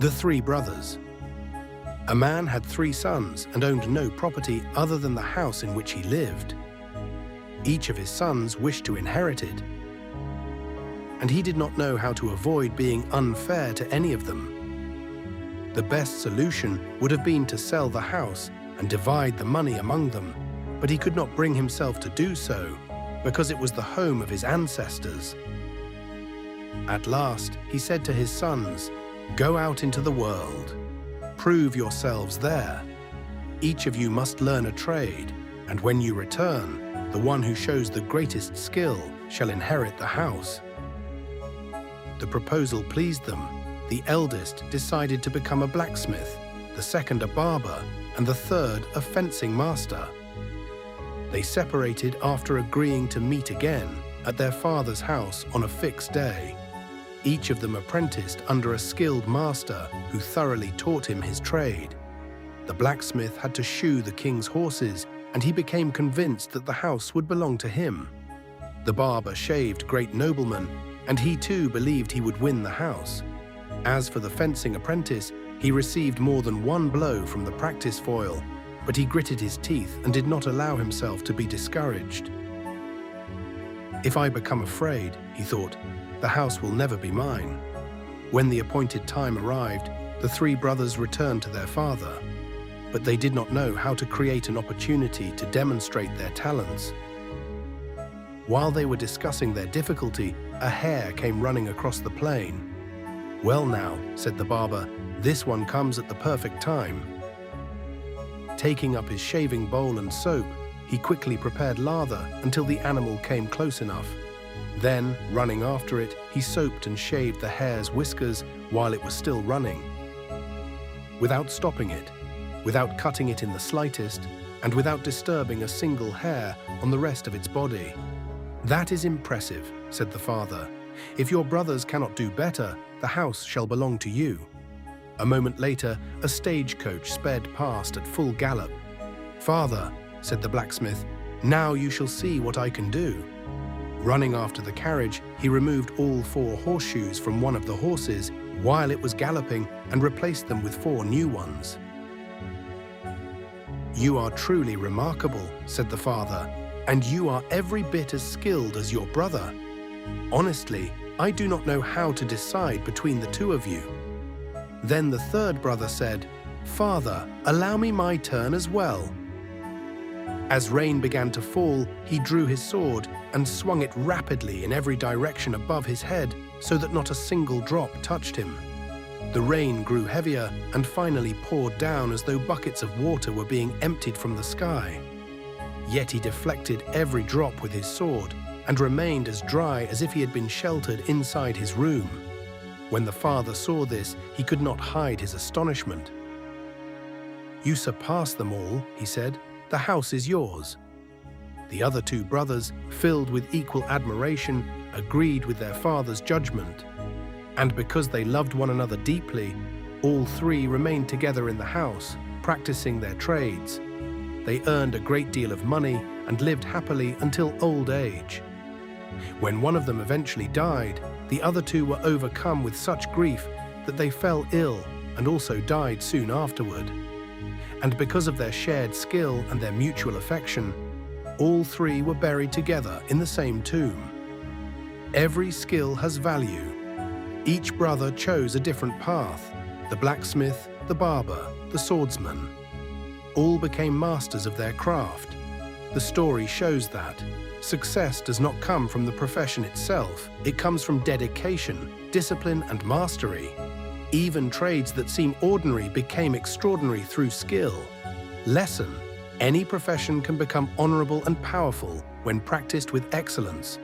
The Three Brothers. A man had 3 sons and owned no property other than the house in which he lived. Each of his sons wished to inherit it, and he did not know how to avoid being unfair to any of them. The best solution would have been to sell the house and divide the money among them, but he could not bring himself to do so because it was the home of his ancestors. At last, he said to his sons, "Go out into the world. Prove yourselves there. Each of you must learn a trade, and when you return, the one who shows the greatest skill shall inherit the house." The proposal pleased them. The eldest decided to become a blacksmith, the second a barber, and the third a fencing master. They separated after agreeing to meet again at their father's house on a fixed day. Each of them apprenticed under a skilled master who thoroughly taught him his trade. The blacksmith had to shoe the king's horses, and he became convinced that the house would belong to him. The barber shaved great noblemen, and he too believed he would win the house. As for the fencing apprentice, he received more than one blow from the practice foil, but he gritted his teeth and did not allow himself to be discouraged. "If I become afraid," he thought, "the house will never be mine." When the appointed time arrived, the 3 brothers returned to their father, but they did not know how to create an opportunity to demonstrate their talents. While they were discussing their difficulty, a hare came running across the plain. "Well now," said the barber, "this one comes at the perfect time." Taking up his shaving bowl and soap, he quickly prepared lather until the animal came close enough. Then, running after it, he soaped and shaved the hare's whiskers while it was still running. Without stopping it, without cutting it in the slightest, and without disturbing a single hair on the rest of its body. "That is impressive," said the father. "If your brothers cannot do better, the house shall belong to you." A moment later, a stagecoach sped past at full gallop. "Father," said the blacksmith, "now you shall see what I can do." Running after the carriage, he removed all 4 horseshoes from one of the horses while it was galloping and replaced them with 4 new ones. "You are truly remarkable," said the father, "and you are every bit as skilled as your brother. Honestly, I do not know how to decide between the 2 of you." Then the 3rd brother said, "Father, allow me my turn as well." As rain began to fall, he drew his sword and swung it rapidly in every direction above his head so that not a single drop touched him. The rain grew heavier and finally poured down as though buckets of water were being emptied from the sky. Yet he deflected every drop with his sword and remained as dry as if he had been sheltered inside his room. When the father saw this, he could not hide his astonishment. "You surpass them all," he said. "The house is yours." The other 2 brothers, filled with equal admiration, agreed with their father's judgment. And because they loved one another deeply, all 3 remained together in the house, practicing their trades. They earned a great deal of money and lived happily until old age. When one of them eventually died, the other 2 were overcome with such grief that they fell ill and also died soon afterward. And because of their shared skill and their mutual affection, all 3 were buried together in the same tomb. Every skill has value. Each brother chose a different path: the blacksmith, the barber, the swordsman. All became masters of their craft. The story shows that success does not come from the profession itself. It comes from dedication, discipline, and mastery. Even trades that seem ordinary became extraordinary through skill. Lesson: any profession can become honorable and powerful when practiced with excellence.